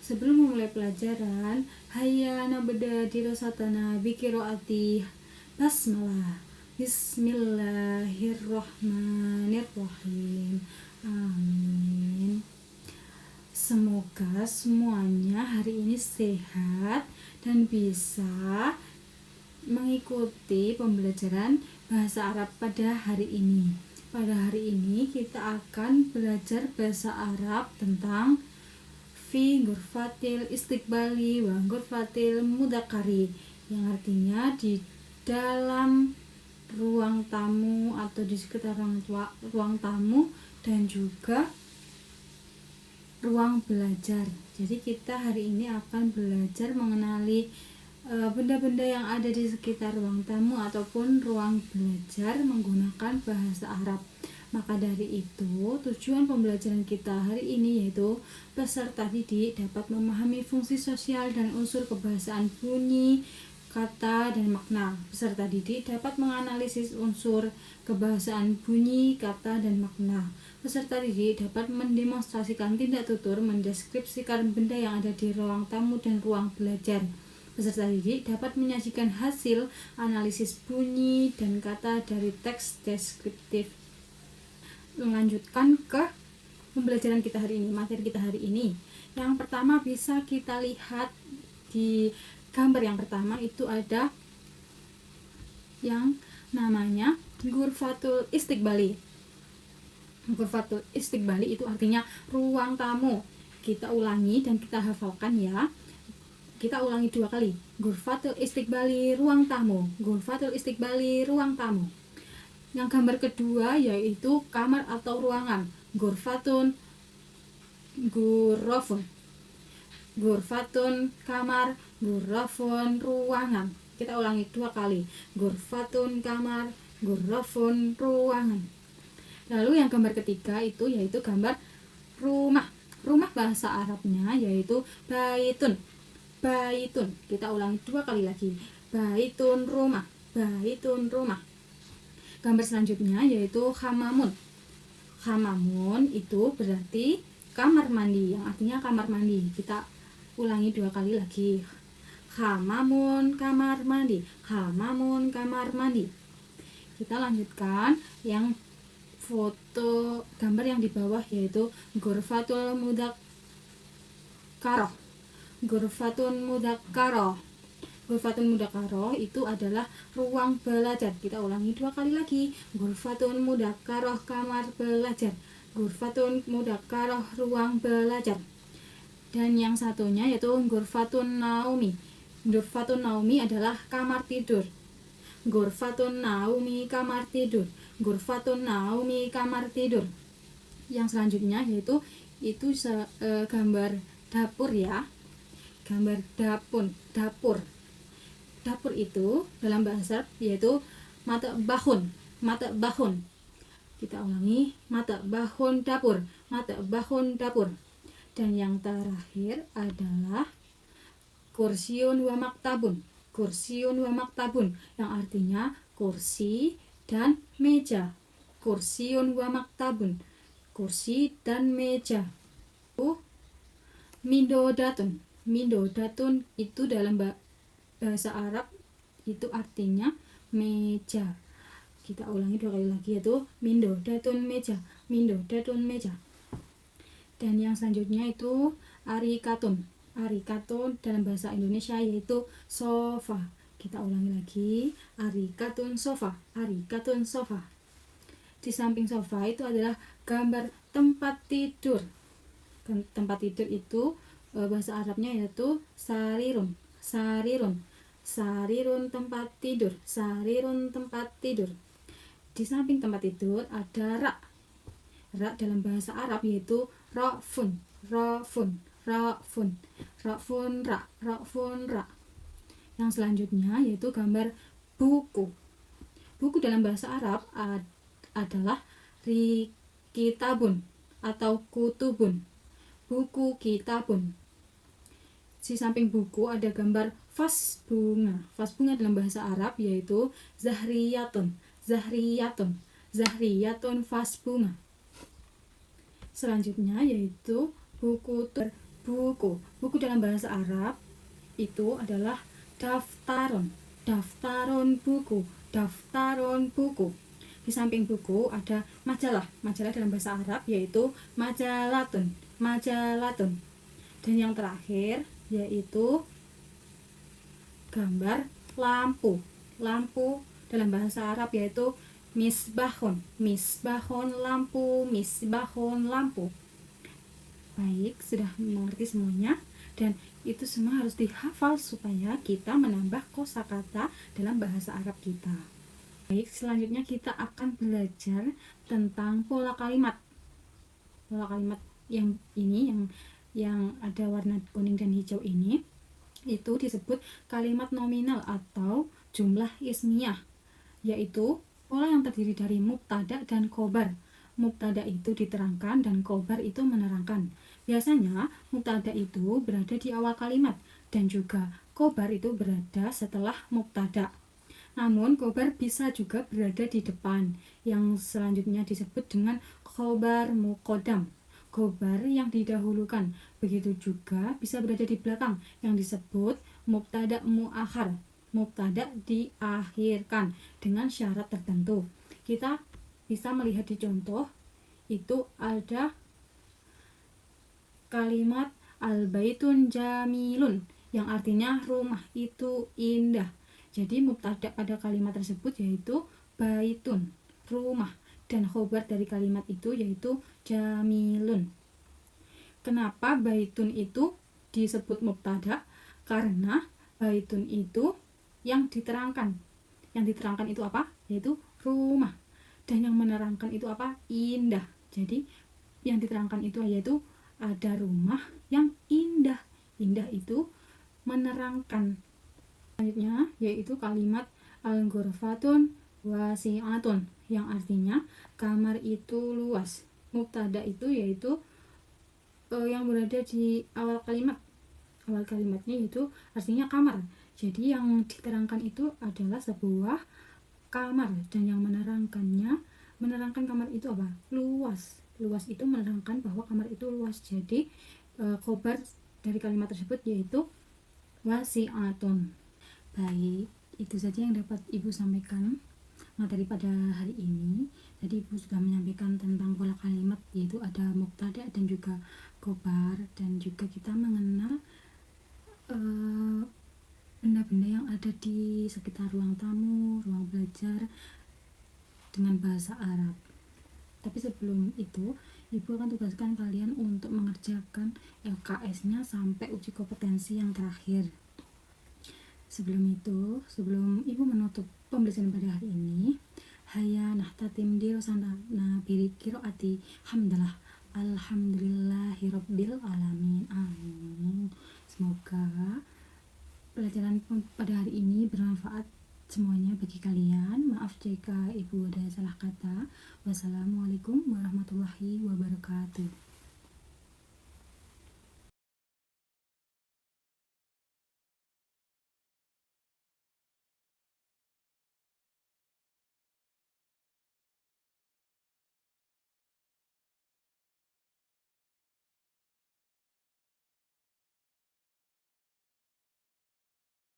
Sebelum memulai pelajaran, hayya nabda dirasatana biqiraati basmalah. Bismillahirrahmanirrahim. Amin. Semoga semuanya hari ini sehat dan bisa mengikuti pembelajaran bahasa Arab pada hari ini. Pada hari ini kita akan belajar bahasa Arab tentang fi ghurfatil istiqbali wa ghurfatil mudakari, yang artinya di dalam ruang tamu atau di sekitar ruang tamu dan juga ruang belajar. Jadi kita hari ini akan belajar mengenali benda-benda yang ada di sekitar ruang tamu ataupun ruang belajar menggunakan bahasa Arab. Maka dari itu, tujuan pembelajaran kita hari ini yaitu peserta didik dapat memahami fungsi sosial dan unsur kebahasaan bunyi, kata, dan makna. Peserta didik dapat menganalisis unsur kebahasaan bunyi, kata, dan makna. Peserta didik dapat mendemonstrasikan tindak tutur mendeskripsikan benda yang ada di ruang tamu dan ruang belajar. Peserta didik dapat menyajikan hasil analisis bunyi dan kata dari teks deskriptif. Melanjutkan ke pembelajaran kita hari ini, materi kita hari ini. Yang pertama bisa kita lihat di gambar yang pertama, itu ada yang namanya ghurfatul istiqbali. Ghurfatul istiqbali itu artinya ruang tamu. Kita ulangi dan kita hafalkan ya. Kita ulangi 2 kali. Ghurfatul istiqbali, ruang tamu. Ghurfatul istiqbali, ruang tamu. Yang gambar kedua yaitu kamar atau ruangan. Ghurfatun, ghurafun. Ghurfatun kamar, ghurafun ruangan. Kita ulangi 2 kali. Ghurfatun kamar, ghurafun ruangan. Lalu yang gambar ketiga itu yaitu gambar rumah. Rumah bahasa Arabnya yaitu baitun. Baitun. Kita ulangi 2 kali lagi. Baitun rumah. Baitun rumah. Gambar selanjutnya yaitu hamamun. Hamamun itu berarti kamar mandi, yang artinya kamar mandi. Kita ulangi 2 kali lagi. Hamamun kamar mandi. Hamamun kamar mandi. Kita lanjutkan yang foto gambar yang di bawah yaitu ghurfatul mudakkaroh. Ghurfatun mudakkaroh. Ghurfatun mudakkaroh itu adalah ruang belajar. Kita ulangi 2 kali lagi. Ghurfatun mudakkaroh kamar belajar. Ghurfatun mudakkaroh ruang belajar. Dan yang satunya yaitu ghurfatun naumi. Ghurfatun naumi adalah kamar tidur. Ghurfatun naumi kamar tidur. Ghurfatun naumi kamar tidur. Yang selanjutnya yaitu gambar dapur ya. Gambar dapur. Dapur itu dalam bahasa Arab yaitu matbahun. Matbahun. Kita ulangi, matbahun dapur. Matbahun dapur. Dan yang terakhir adalah kursiun wa maktabun. Kursiun wa maktabun, yang artinya kursi dan meja. Kursiun wa maktabun, kursi dan meja. Mindodatun. Mindodatun itu dalam bahasa Arab itu artinya meja. Kita ulangi 2 kali lagi yaitu mindodatun meja. Mindodatun meja. Dan yang selanjutnya itu arikatun. Arikatun dalam bahasa Indonesia yaitu sofa. Kita ulangi lagi, arikatun sofa. Arikatun sofa. Di samping sofa itu adalah gambar tempat tidur. Tempat tidur itu bahasa Arabnya yaitu sarirun. Sarirun. Sarirun tempat tidur. Sarirun tempat tidur. Di samping tempat tidur ada rak. Rak dalam bahasa Arab yaitu ra'fun. Ra'fun. Ra'fun. Ra'fun ra. Ra'fun ra. Yang selanjutnya yaitu gambar buku. Buku dalam bahasa Arab adalah kitabun atau kutubun. Buku kitabun. Di samping buku ada gambar vas bunga. Vas bunga dalam bahasa Arab yaitu zahriyatun. Zahriyatun. Zahriyatun vas bunga. Selanjutnya yaitu buku buku. Buku dalam bahasa Arab itu adalah daftaron. Daftaron buku, daftaron buku. Di samping buku ada majalah. Majalah dalam bahasa Arab yaitu majalatun, majalatun. Dan yang terakhir yaitu gambar lampu. Lampu dalam bahasa Arab yaitu misbahun, misbahun lampu, misbahun lampu. Baik, sudah mengerti semuanya, dan itu semua harus dihafal supaya kita menambah kosakata dalam bahasa Arab kita. Baik, selanjutnya kita akan belajar tentang pola kalimat. Pola kalimat yang ini, yang ada warna kuning dan hijau ini, itu disebut kalimat nominal atau jumlah ismiyah, yaitu pola yang terdiri dari mubtada dan khobar. Mubtada itu diterangkan dan khobar itu menerangkan. Biasanya mubtada itu berada di awal kalimat dan juga khobar itu berada setelah mubtada. Namun khobar bisa juga berada di depan, yang selanjutnya disebut dengan khobar muqaddam, khobar yang didahulukan. Begitu juga bisa berada di belakang, yang disebut mubtada muakhar, mubtada diakhirkan dengan syarat tertentu. Kita bisa melihat di contoh, itu ada kalimat al-baitun jamilun, yang artinya rumah itu indah. Jadi mubtada pada kalimat tersebut yaitu baitun, rumah, dan khobar dari kalimat itu yaitu jamilun. Kenapa baitun itu disebut mubtada? Karena baitun itu yang diterangkan. Yang diterangkan itu apa? Yaitu rumah. Dan yang menerangkan itu apa? Indah. Jadi yang diterangkan itu yaitu ada rumah yang indah. Indah itu menerangkan. Selanjutnya yaitu kalimat al-ghurfatun wasi'atun, yang artinya kamar itu luas. Mubtada itu yaitu yang berada di awal kalimat. Awal kalimatnya itu artinya kamar. Jadi yang diterangkan itu adalah sebuah kamar, dan yang menerangkan kamar itu apa? Luas. Luas itu menerangkan bahwa kamar itu luas. Jadi khobar dari kalimat tersebut yaitu wasi'atun. Baik, itu saja yang dapat Ibu sampaikan materi pada hari ini. Tadi Ibu sudah menyampaikan tentang pola kalimat, yaitu ada mubtada dan juga khobar, dan juga kita mengenal benda-benda yang ada di sekitar ruang tamu, ruang belajar dengan bahasa Arab. Tapi sebelum itu, Ibu akan tugaskan kalian untuk mengerjakan LKS-nya sampai uji kompetensi yang terakhir. Sebelum Ibu menutup pembelajaran pada hari ini, haya nahtatim dirosana biri kiroati hamdalah alhamdulillahirabbil alamin, amin. Semoga pelajaran pada hari ini bermanfaat semuanya bagi kalian. Maaf jika Ibu ada salah kata. Wassalamualaikum warahmatullahi wabarakatuh.